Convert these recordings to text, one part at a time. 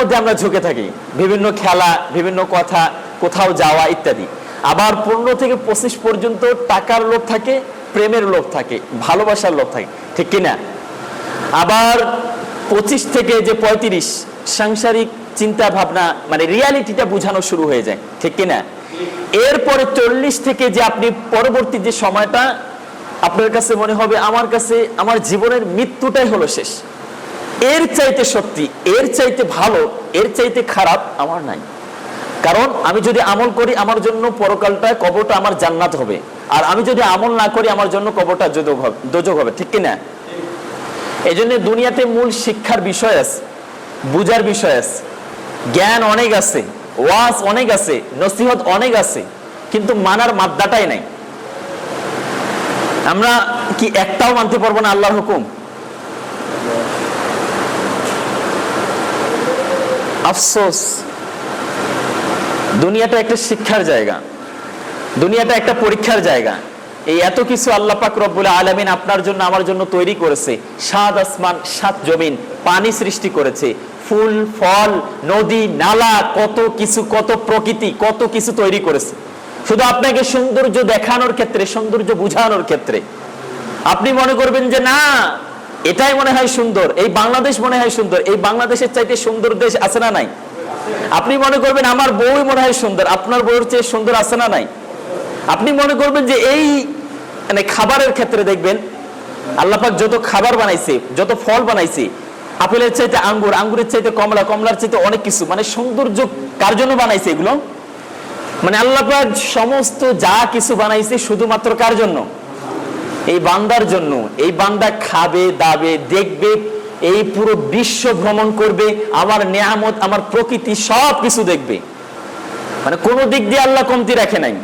মধ্যে আমরা ঝুঁকে থাকি, বিভিন্ন খেলা, বিভিন্ন কথা, কোথাও যাওয়া ইত্যাদি। আবার 15 থেকে 25 পর্যন্ত টাকার লোভ থাকে, প্রেমের লোভ থাকে, ভালোবাসার লোভ থাকে, ঠিক কিনা? আবার 25 থেকে যে 35 সাংসারিক চিন্তা ভাবনা, মানে রিয়ালিটিটা বোঝানো শুরু হয়ে যায়, ঠিক কিনা? এরপরে 40 থেকে যে আপনি পরবর্তী যে সময়টা আপনার কাছে মনে হবে আমার কাছে আমার জীবনের মৃত্যুটাই হলো শেষ, এর চাইতে সত্যি, এর চাইতে ভালো, এর চাইতে খারাপ আমার নাই। কারণ আমি যদি আমল করি আমার জন্য পরকালটা, কবরটা আমার জান্নাত হবে, আর আমি যদি আমল না করি আমার জন্য কবরটা দোজখ হবে, ঠিক কিনা? এই জন্য দুনিয়াতে মূল শিক্ষার বিষয় আছে, বুঝার বিষয় আছে, জ্ঞান অনেক আছে, ওয়াজ অনেক আছে, নসিহত অনেক আছে, কিন্তু মানার মাদ্দাটাই নাই। আমরা কি একটাও মানতে পারবো না আল্লাহর হুকুম? আফসোস। দুনিয়াটা একটা শিক্ষার জায়গা, দুনিয়াটা একটা পরীক্ষার জায়গা। এই এত কিছু আল্লাহ পাক রব্বুল আলামিন আপনার জন্য আমার জন্য তৈরি করেছে। 7 আসমান 7 জমিন, পানি সৃষ্টি করেছে, ফুল ফল, নদী নালা, কত কিছু, কত প্রকৃতি, কত কিছু তৈরি করেছে শুধু আপনাকে সৌন্দর্য দেখানোর ক্ষেত্রে, সৌন্দর্য বুঝানোর ক্ষেত্রে। আপনি মনে করবেন যে না এটাই মনে হয় সুন্দর, এই বাংলাদেশ মনে হয় সুন্দর, এই বাংলাদেশের চাইতে সুন্দর দেশ আছে না নাই? আপনি মনে করবেন আমার বউ মনে হয় সুন্দর, আপনার বউয়ের চেয়ে সুন্দর আছে না নাই? আপনি মনে করবেন যে এই মানে খাবারের ক্ষেত্রে দেখবেন আল্লাহ পাক যত খাবার বানাইছে, যত ফল বানাইছে, আপেলের চাইতে আঙ্গুর, আঙ্গুরের চাইতে কমলা, কমলার চাইতে অনেক কিছু, মানে সৌন্দর্য কার জন্য বানাইছে এগুলো? মানে আল্লাহ পাক সমস্ত যা কিছু বানাইছে শুধুমাত্র কার জন্য? এই বান্দার জন্য। এই বান্দা খাবে, দাবে, দেখবে, এই পুরো বিশ্ব ভ্রমণ করবে, আমার নিয়ামত, আমার প্রকৃতি সব কিছু দেখবে, মানে কোনো দিক দিয়ে আল্লাহ কমতি রাখে নাই।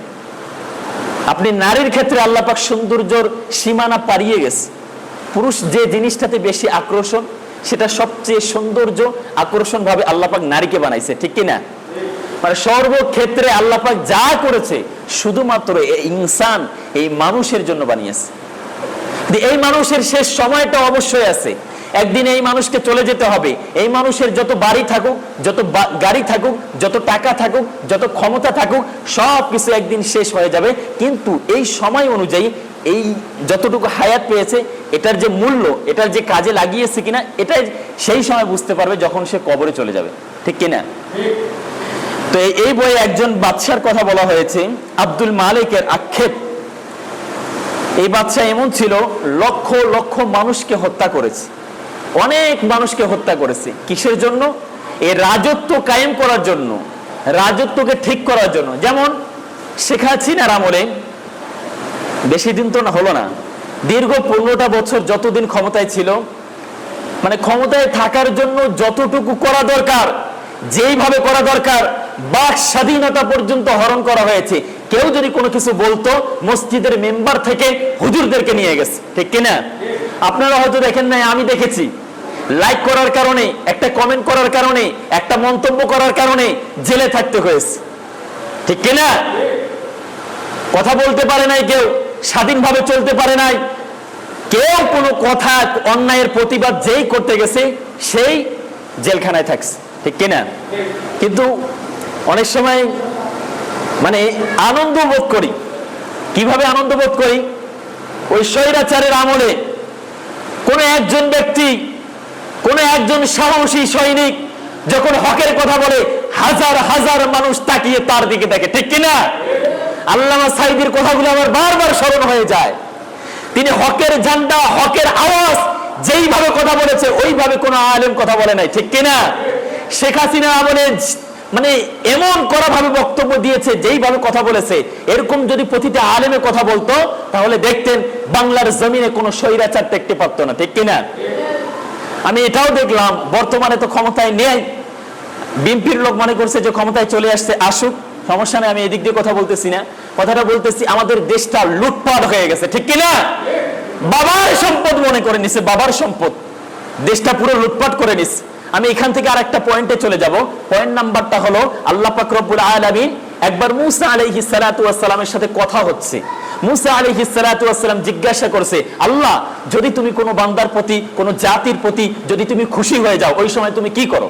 আপনি নারীর ক্ষেত্রে আল্লাহ পাক সৌন্দর্যর সীমানা পারিয়ে গেছে। পুরুষ যে জিনিসটাতে বেশি আকর্ষণ, সেটা সবচেয়ে সৌন্দর্য আকর্ষণ ভাবে আল্লাহ পাক নারীকে বানাইছে, ঠিক কিনা? মানে সর্বক্ষেত্রে আল্লাহ পাক যা করেছে শুধুমাত্র এই ইনসান, এই মানুষের জন্য বানিয়েছে। এই মানুষের শেষ সময়টা অবশ্যই আছে, একদিন এই মানুষকে চলে যেতে হবে। এই মানুষের যত বাড়ি থাকুক, যত গাড়ি থাকুক, যত টাকা থাকুক, যত ক্ষমতা থাকুক, সব কিছু একদিন শেষ হয়ে যাবে। কিন্তু এই সময় অনুযায়ী এই যতটুকু হায়াত পেয়েছে, এটার যে মূল্য, এটার যে কাজে লাগিয়েছে কিনা, এটাই সেই সময় বুঝতে পারবে যখন সে কবরে চলে যাবে, ঠিক কিনা? তো এই বইয়ে একজন বাদশার কথা বলা হয়েছে, আব্দুল মালিকের আক্ষেপ। এই বাদশা এমন ছিল, লক্ষ লক্ষ মানুষকে হত্যা করেছে, অনেক মানুষকে হত্যা করেছে। কিসের জন্য? এই রাজত্ব কায়েম করার জন্য, রাজত্বকে ঠিক করার জন্য। যেমন শেখ হাসিনার আমলে, বেশি দিন তো হলো না, দীর্ঘ 15টা বছর যতদিন ক্ষমতায় ছিল, মানে ক্ষমতায় থাকার জন্য যতটুকু করা দরকার, যেইভাবে করা দরকার, বাক স্বাধীনতা পর্যন্ত হরণ করা হয়েছে। কেউ যদি কোনো কিছু বলতো, মসজিদের মেম্বার থেকে হুজুরদেরকে নিয়ে গেছে, ঠিক কিনা? আপনারা হয়তো দেখেন নাই, আমি দেখেছি। লাইক করার কারণে, একটা কমেন্ট করার কারণে, একটা মন্তব্য করার কারণে জেলে থাকতে হয়েছে, ঠিক কিনা? কথা বলতে পারে নাই কেউ, স্বাধীনভাবে চলতে পারে নাই কেউ, কোনো কথা অন্যায়ের প্রতিবাদ যেই করতে গেছে সেই জেলখানায় থাকছে, ঠিক কিনা? কিন্তু অনেক সময় মানে আনন্দ বোধ করি। কিভাবে আনন্দ বোধ করি? ওই স্বৈরাচারের আমলে কোন একজন ব্যক্তি, কোন একজন সাহসী সৈনিক যখন হকের কথা বলে, হাজার হাজার মানুষ তাকিয়ে তার দিকে দেখে, ঠিক কিনা? আল্লামা সাঈদীর কথাগুলো আমার বারবার স্মরণ হয়ে যায়। তিনি হকের ঝান্ডা, হকের আওয়াজ যেইভাবে কথা বলেছে, ওইভাবে কোনো আলেম কথা বলে নাই, ঠিক কিনা? শেখ হাসিনা আমলে মানে এমন কড়া ভাবে বক্তব্য দিয়েছে, যেইভাবে কথা বলেছে, এরকম যদি প্রতিটা আলেমে কথা বলতো, তাহলে দেখতেন বাংলার জমিনে কোনো স্বৈরাচার টেকতে পারতো না, ঠিক কিনা? আমি এটাও দেখলাম, বর্তমানে তো ক্ষমতায় নেই, বিএনপির লোক মনে করছে যে ক্ষমতায় চলে আসছে, আসুক, সমস্যা নেই, আমি এদিক দিয়ে কথা বলতেছি না, কথাটা বলতেছি আমাদের দেশটা লুটপাট হয়ে গেছে, ঠিক কিনা? বাবার সম্পদ মনে করে নিছে, বাবার সম্পদ, দেশটা পুরো লুটপাট করে নিছে। আমি এখান থেকে আরেকটা পয়েন্টে চলে যাব। পয়েন্ট নাম্বারটা হলো, আল্লাহ পাক রব্বুল আলামিন একবার মূসা আলাইহিস সালাতু ওয়াস সালামের সাথে কথা হচ্ছে। মূসা আলাইহিস সালাতু ওয়াস সালাম জিজ্ঞাসা করছে, আল্লাহ যদি তুমি কোনো বান্দার প্রতি, কোনো জাতির প্রতি যদি তুমি খুশি হয়ে যাও, ওই সময় তুমি কি করো?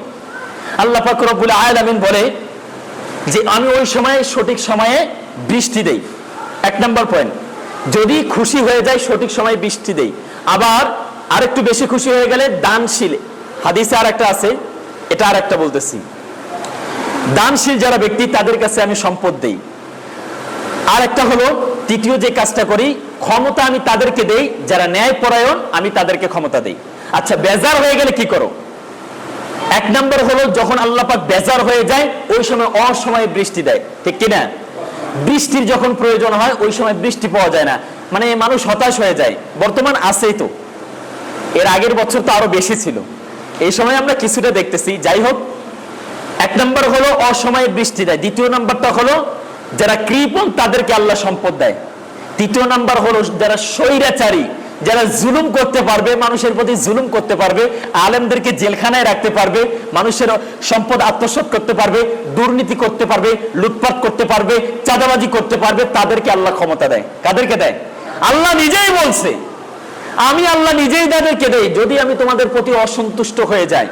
আল্লাহ পাক রব্বুল আলামিন বলে যে আমি ওই সময়ে সঠিক সময়ে বৃষ্টি দেই। 1 নম্বর পয়েন্ট, যদি খুশি হয়ে যায় সঠিক সময়ে বৃষ্টি দেই। আবার আরেকটু বেশি খুশি হয়ে গেলে দানশীল, হাদিসে আরেকটা আছে, এটা আরেকটা বলতেছি, দানশীল যারা ব্যক্তি তাদের কাছে আমি সম্পদ দেই। আর একটা হলো তৃতীয় যে কাজটা করি, ক্ষমতা আমি তাদেরকে দেই যারা ন্যায়পরায়ণ, আমি তাদেরকে ক্ষমতা দেই। আচ্ছা, বেজার হয়ে গেলে কি করো? 1 নম্বর হলো যখন আল্লাহ পাক বেজার হয়ে যায় ওই সময় অসময়ে বৃষ্টি দেয়, ঠিক কিনা? বৃষ্টির যখন প্রয়োজন হয় ওই সময় বৃষ্টি পাওয়া যায় না, মানে মানুষ হতাশ হয়ে যায়। বর্তমান আছেই তো, এর আগের বছর তো আরো বেশি ছিল, এই সময় আমরা কিছুটা দেখতেছি। যাই হোক, 1 নম্বর হলো অসময়ে বৃষ্টি দেয়। দ্বিতীয় নাম্বারটা হলো যারা কৃপণ তাদেরকে আল্লাহ সম্পদ দেয়। তৃতীয় নাম্বার হলো যারা স্বৈরাচারী, যারা জুলুম করতে পারবে, মানুষের প্রতি জুলুম করতে পারবে, আলেমদেরকে জেলখানায় রাখতে পারবে, মানুষের সম্পদ আত্মসাৎ করতে পারবে, দুর্নীতি করতে পারবে, লুটপাট করতে পারবে, চাঁদাবাজি করতে পারবে, তাদেরকে আল্লাহ ক্ষমতা দেয়। কাদেরকে দেয়? আল্লাহ নিজেই বলছে, আমি আল্লাহ নিজেই তাদেরকে দেই যদি আমি তোমাদের প্রতি অসন্তুষ্ট হয়ে যাই।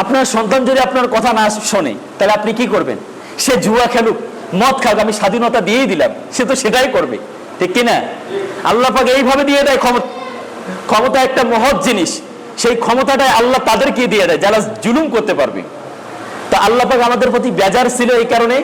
আপনার সন্তান যদি আপনার কথা না শোনে তাহলে আপনি কি করবেন? সে জুয়া খেলুক, মদ খাক, আমি স্বাধীনতা দিয়েই দিলাম, সে তো সেটাই করবে, ঠিক কিনা? আল্লাহ পাক এইভাবে দিয়ে দেয় ক্ষমতা। ক্ষমতা একটা মহৎ জিনিস, সেই ক্ষমতাটাই আল্লাহ তাদেরকে দিয়ে দেয় যারা জুলুম করতে পারবে। তা আল্লাহ পাক আমাদের প্রতি বেজার ছিল এই কারণে